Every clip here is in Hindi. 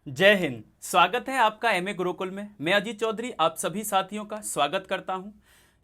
जय हिंद। स्वागत है आपका एमए गुरुकुल में। मैं अजीत चौधरी आप सभी साथियों का स्वागत करता हूं।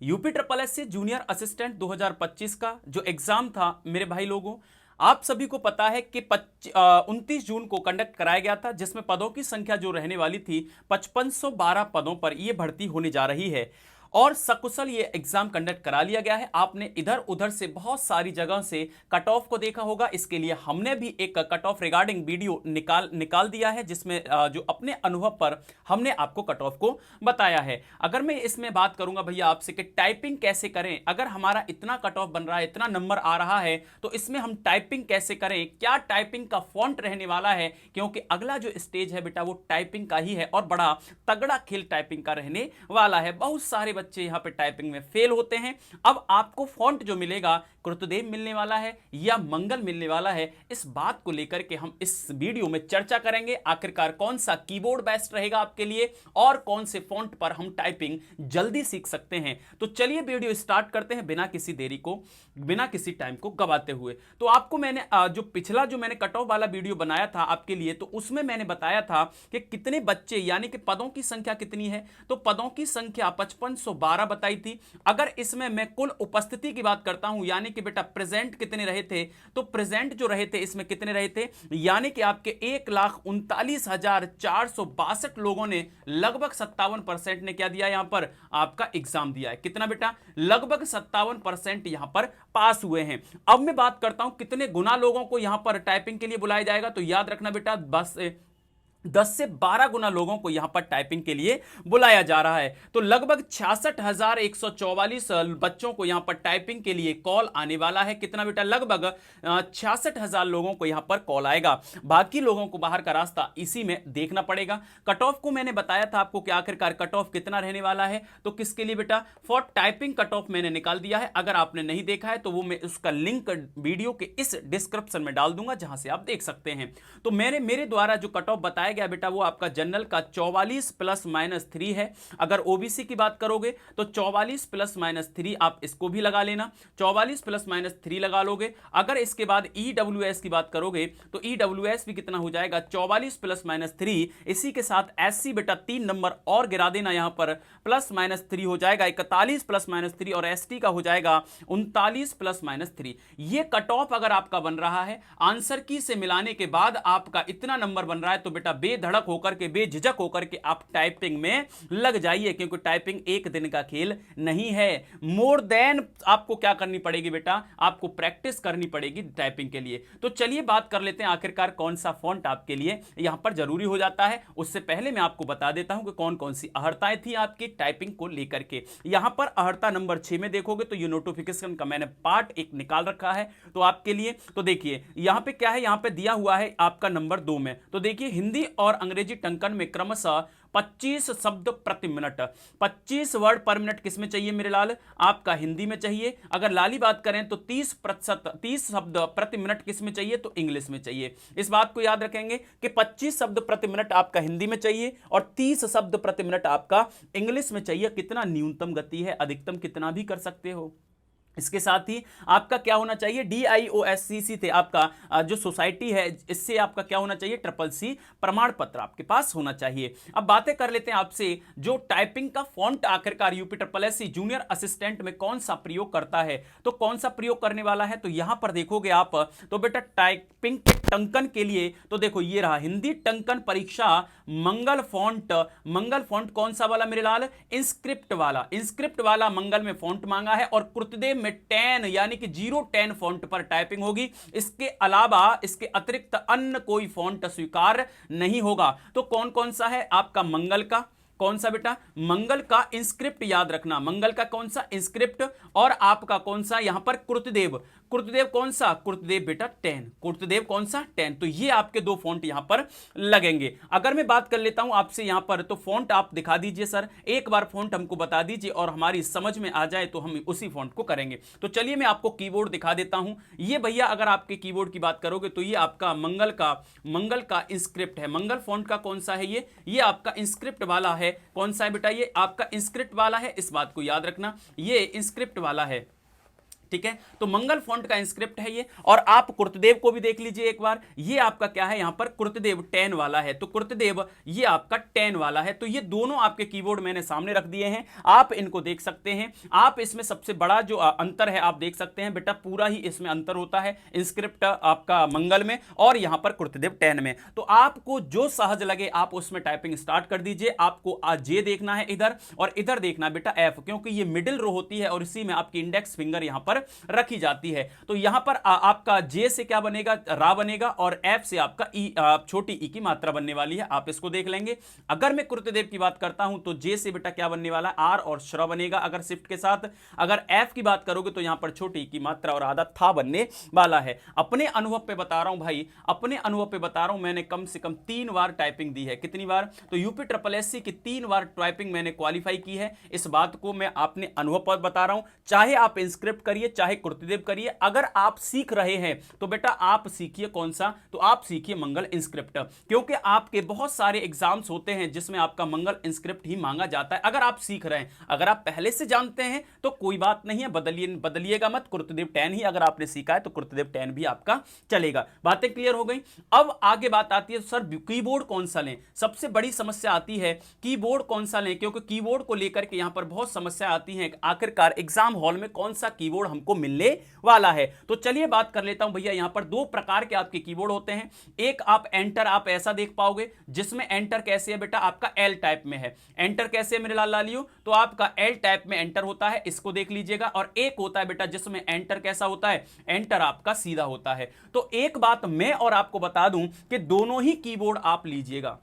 यूपी ट्रिपल एस से जूनियर असिस्टेंट 2025 का जो एग्जाम था मेरे भाई लोगों, आप सभी को पता है कि 29 जून को कंडक्ट कराया गया था, जिसमें पदों की संख्या जो रहने वाली थी 5512 पदों पर यह भर्ती होने जा रही है। और सकुशल ये एग्जाम कंडक्ट करा लिया गया है। आपने इधर उधर से बहुत सारी जगह से कट ऑफ को देखा होगा, इसके लिए हमने भी एक कट ऑफ रिगार्डिंग वीडियो निकाल दिया है, जिसमें जो अपने अनुभव पर हमने आपको कट ऑफ को बताया है। अगर मैं इसमें बात करूंगा भैया आपसे कि टाइपिंग कैसे करें, अगर हमारा इतना कट ऑफ बन रहा है, इतना नंबर आ रहा है, तो इसमें हम टाइपिंग कैसे करें, क्या टाइपिंग का फॉन्ट रहने वाला है, क्योंकि अगला जो स्टेज है बेटा वो टाइपिंग का ही है और बड़ा तगड़ा खेल टाइपिंग का रहने वाला है। बहुत सारे बच्चे यहां पे टाइपिंग में फेल होते हैं। अब आपको फॉन्ट जो मिलेगा कृतदेव मिलने वाला है या मंगल मिलने वाला है, इस बात को लेकर के हम इस वीडियो में चर्चा करेंगे। आखिरकार कौन सा कीबोर्ड बेस्ट रहेगा आपके लिए और कौन से फॉन्ट पर हम टाइपिंग जल्दी सीख सकते हैं। तो चलिए वीडियो स्टार्ट करते हैं बिना किसी देरी को, बिना किसी टाइम को गवाते हुए। तो आपको मैंने जो पिछला जो मैंने कट ऑफ वाला वीडियो बनाया था आपके लिए, तो उसमें मैंने बताया था कि कितने बच्चे यानी कि पदों की संख्या कितनी है। तो पदों की संख्या 5512 बताई थी। अगर इसमें मैं कुल उपस्थिति की बात करता हूं, यानी कि बेटा प्रेजेंट कितने रहे थे, तो प्रेजेंट जो रहे थे इसमें कितने रहे थे, यानी कि आपके 1,39,462 लोगों ने लगभग 57% ने क्या दिया, यहां पर आपका एग्जाम दिया है। कितना बेटा, लगभग 57% यहां पर पास हुए हैं। अब मैं बात करता हूं कितने गुना लोगों को यहां पर टाइपिंग के लिए बुलाया जाएगा। तो याद रखना बेटा, बस 10 से 12 गुना लोगों को यहां पर टाइपिंग के लिए बुलाया जा रहा है। तो लगभग 66,144 बच्चों को यहां पर टाइपिंग के लिए कॉल आने वाला है। कितना बेटा, लगभग 66,000 लोगों को यहां पर कॉल आएगा। बाकी लोगों को बाहर का रास्ता इसी में देखना पड़ेगा। कट ऑफ को मैंने बताया था आपको कि आखिरकार कट ऑफ कितना रहने वाला है। तो किसके लिए बेटा, फॉर टाइपिंग कट ऑफ मैंने निकाल दिया है। अगर आपने नहीं देखा है तो वो मैं उसका लिंक वीडियो के इस डिस्क्रिप्शन में डाल दूंगा, जहां से आप देख सकते हैं। तो मेरे द्वारा जो कट ऑफ बताया गया बेटा, वो आपका जनरल का 44 प्लस माइनस 3 है। अगर ओबीसी की बात करोगे तो 44 प्लस माइनस 3 आप इसको भी लगा लेना, 44 प्लस माइनस 3 लगा लोगे। अगर इसके बाद ईडब्ल्यूएस की बात करोगे तो ईडब्ल्यूएस भी कितना हो जाएगा, 44 प्लस माइनस 3। इसी के साथ एससी बेटा 3 नंबर और गिरा देना, यहां पर प्लस माइनस 3 हो जाएगा 41 प्लस माइनस 3, और एसटी का हो जाएगा 39 प्लस माइनस 3। ये कट ऑफ अगर आपका बन रहा है, आंसर की से मिलाने के बाद आपका इतना नंबर बन रहा है, तो बेटा बेधड़क होकर के, बेझिझक होकर के आप टाइपिंग में लग जाइए, क्योंकि टाइपिंग एक दिन का खेल नहीं है। मोर देन आपको क्या करनी पड़ेगी बेटा, आपको प्रैक्टिस करनी पड़ेगी टाइपिंग के लिए। तो चलिए बात कर लेते हैं आखिरकार कौन सा फॉन्ट आपके लिए यहां पर जरूरी हो जाता है। उससे पहले मैं आपको बता देता हूं कि कौन कौन सी अहर्ताएं थी आपकी टाइपिंग को लेकर के। यहां पर अहर्ता नंबर 6 में देखोगे तो ये नोटिफिकेशन का मैंने पार्ट एक निकाल रखा है तो आपके लिए। तो देखिए यहां पे क्या है, यहां पे दिया हुआ है आपका नंबर 2 में। तो देखिए हिंदी और अंग्रेजी टंकन में क्रमशः 25 शब्द प्रति मिनट, 25 वर्ड पर मिनट किसमें चाहिए मेरे लाल, आपका हिंदी में चाहिए। अगर लाली बात करें तो 30 शब्द प्रति मिनट किसमें चाहिए, तो इंग्लिश में चाहिए। इस बात को याद रखेंगे कि 25 शब्द प्रति मिनट आपका हिंदी में चाहिए और 30 शब्द प्रति मिनट आपका इंग्लिश में चाहिए। कितना न्यूनतम गति है, अधिकतम कितना भी कर सकते हो। इसके साथ ही आपका क्या होना चाहिए, DIOSCC थे आपका जो सोसाइटी है, इससे आपका क्या होना चाहिए, CCC प्रमाण पत्र आपके पास होना चाहिए। अब बातें कर लेते हैं आपसे, जो टाइपिंग का फॉन्ट आखिरकार UP triple S junior assistant में कौन सा प्रयोग करता है, तो कौन सा प्रयोग करने वाला है। तो यहां पर देखोगे आप तो बेटा टाइपिंग के टंकन के लिए तो देखो ये रहा हिंदी टंकन परीक्षा मंगल फॉन्ट। मंगल फॉन्ट कौन सा वाला मेरे लाल, इंस्क्रिप्ट वाला। इंस्क्रिप्ट वाला मंगल में फॉन्ट मांगा है और कृतदेव में 10 यानी कि 010 फॉन्ट पर टाइपिंग होगी। इसके अलावा इसके अतिरिक्त अन्य कोई फॉन्ट स्वीकार नहीं होगा। तो कौन कौन सा है आपका, मंगल का कौन सा बेटा, मंगल का इंस्क्रिप्ट याद रखना, मंगल का कौन सा इंस्क्रिप्ट, और आपका कौन सा यहां पर कृतदेव। कृतदेव कौन सा, कृतदेव बेटा 10, कृतदेव कौन सा 10। तो ये आपके दो फॉन्ट यहां पर लगेंगे। अगर मैं बात कर लेता हूं आपसे यहां पर, तो फॉन्ट आप दिखा दीजिए सर, एक बार फॉन्ट हमको बता दीजिए और हमारी समझ में आ जाए तो हम उसी फॉन्ट को करेंगे। तो चलिए मैं आपको कीबोर्ड दिखा देता हूं। ये भैया अगर आपके कीबोर्ड की बात करोगे तो ये आपका मंगल का इंस्क्रिप्ट है। मंगल फॉन्ट का कौन सा है, ये आपका इंस्क्रिप्ट वाला है। कौन सा है बेटा, ये आपका इंस्क्रिप्ट वाला है। इस बात को याद रखना, ये इंस्क्रिप्ट वाला है। ठीक है। तो मंगल फॉन्ट का इंस्क्रिप्ट है ये। और आप कुर्तदेव को भी देख लीजिए एक बार, ये आपका क्या है यहां पर कुर्तदेव 10 वाला है, तो कुर्तदेव ये आपका 10 वाला है। तो ये दोनों आपके कीबोर्ड मैंने सामने रख दिए हैं, आप इनको देख सकते हैं। आप इसमें सबसे बड़ा जो अंतर है आप देख सकते हैं बेटा, पूरा ही इसमें अंतर होता है इंस्क्रिप्ट आपका मंगल में और यहां पर कुर्तदेव 10 में। तो आपको जो सहज लगे आप उसमें टाइपिंग स्टार्ट कर दीजिए। आपको जे देखना है इधर और इधर देखना बेटा एफ, क्योंकि ये मिडिल रो होती है और इसी में आपकी इंडेक्स फिंगर यहां पर रखी जाती है। तो यहां पर आपका जे से क्या बनेगा, रा बनेगा, और एफ से आपका ई, छोटी ई की मात्रा बनने वाली है, आप इसको देख लेंगे। अगर मैं कुर्तदेव की बात करता हूं तो जे से बेटा क्या बनने वाला है, आर और श्र बनेगा अगर शिफ्ट के साथ। अगर एफ की बात करोगे तो यहां पर छोटी ई की मात्रा और आधा था बनने वाला है। अपने अनुभव पे बता रहा हूं भाई, अपने अनुभव पे बता रहा हूं, मैंने कम से कम 3 बार टाइपिंग दी है। कितनी बार, तो यूपी ट्रिपल एससी की 3 बार टाइपिंग मैंने क्वालिफाई की है। इस बात को मैं अपने अनुभव पर बता रहा हूं। चाहे आप इंस्क्रिप्ट करिए चाहे कुर्तदेव करिए, अगर आप सीख रहे हैं तो बेटा आप सीखिए कौन सा, तो आप सीखिए मंगल इंस्क्रिप्ट, क्योंकि आपके बहुत सारे एग्जाम्स होते हैं जिसमें आपका मंगल इंस्क्रिप्ट ही मांगा जाता है। अगर आप सीख रहे हैं, अगर आप पहले से जानते हैं तो कोई बात नहीं है, बदलिएगा मत, कुर्तदेव 10 ही अगर आपने सीखा है तो कुर्तदेव 10 भी आपका चलेगा। बातें क्लियर हो गई। अब आगे बात आती है सर कीबोर्ड कौन सा लें। सबसे बड़ी समस्या आती है कीबोर्ड कौन सा लें, क्योंकि कीबोर्ड को लेकर के यहां पर बहुत समस्या आती है, आखिरकार एग्जाम हॉल में कौन सा कीबोर्ड हमको मिलने वाला है। तो चलिए बात कर लेता हूं भैया, यहां पर 2 प्रकार के आपके कीबोर्ड होते हैं। एक आप एंटर आप ऐसा देख पाओगे, जिसमें एंटर कैसे है बेटा, आपका एल टाइप में है। एंटर कैसे है मेरे लाल लालियों, तो आपका एल टाइप में एंटर होता है, इसको देख लीजिएगा। और एक होता है बेटा जिसमें एंटर कैसा होता है, एंटर आपका सीधा होता है। तो एक बात मैं और आपको बता दूं कि दोनों ही कीबोर्ड आप लीजिएगा,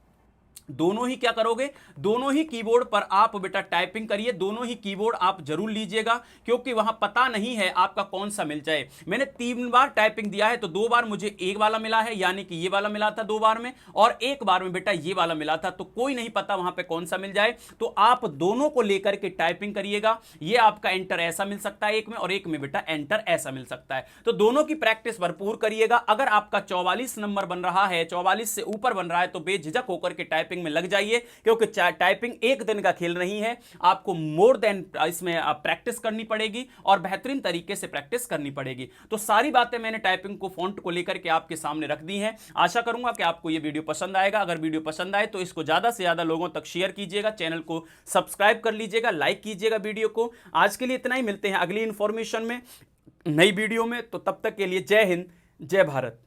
दोनों ही क्या करोगे, दोनों ही कीबोर्ड पर आप बेटा टाइपिंग करिए, दोनों ही कीबोर्ड आप जरूर लीजिएगा, क्योंकि वहां पता नहीं है आपका कौन सा मिल जाए। मैंने 3 बार टाइपिंग दिया है तो 2 बार मुझे एक वाला मिला है, यानी कि ये वाला मिला था 2 बार में, और एक बार में बेटा ये वाला मिला था। तो कोई नहीं पता वहां पे कौन सा मिल जाए, तो आप दोनों को लेकर के टाइपिंग करिएगा। ये आपका एंटर ऐसा मिल सकता है एक में, और एक में बेटा एंटर ऐसा मिल सकता है। तो दोनों की प्रैक्टिस भरपूर करिएगा। अगर आपका 44 नंबर बन रहा है, 44 से ऊपर बन रहा है, तो बेझिझक होकर के टाइपिंग में लग जाइए, क्योंकि टाइपिंग एक दिन का खेल नहीं है, आपको मोर देन इसमें प्रैक्टिस करनी पड़ेगी और बेहतरीन तरीके से प्रैक्टिस करनी पड़ेगी। तो सारी बातें मैंने टाइपिंग को फॉन्ट को लेकर के आपके सामने रख दी हैं। आशा करूंगा कि आपको यह वीडियो पसंद आएगा। अगर वीडियो पसंद आए तो इसको ज्यादा से ज्यादा लोगों तक शेयर कीजिएगा, चैनल को सब्सक्राइब कर लीजिएगा, लाइक कीजिएगा वीडियो को। आज के लिए इतना ही, मिलते हैं अगली इंफॉर्मेशन में, नई वीडियो में। तो तब तक के लिए जय हिंद, जय भारत।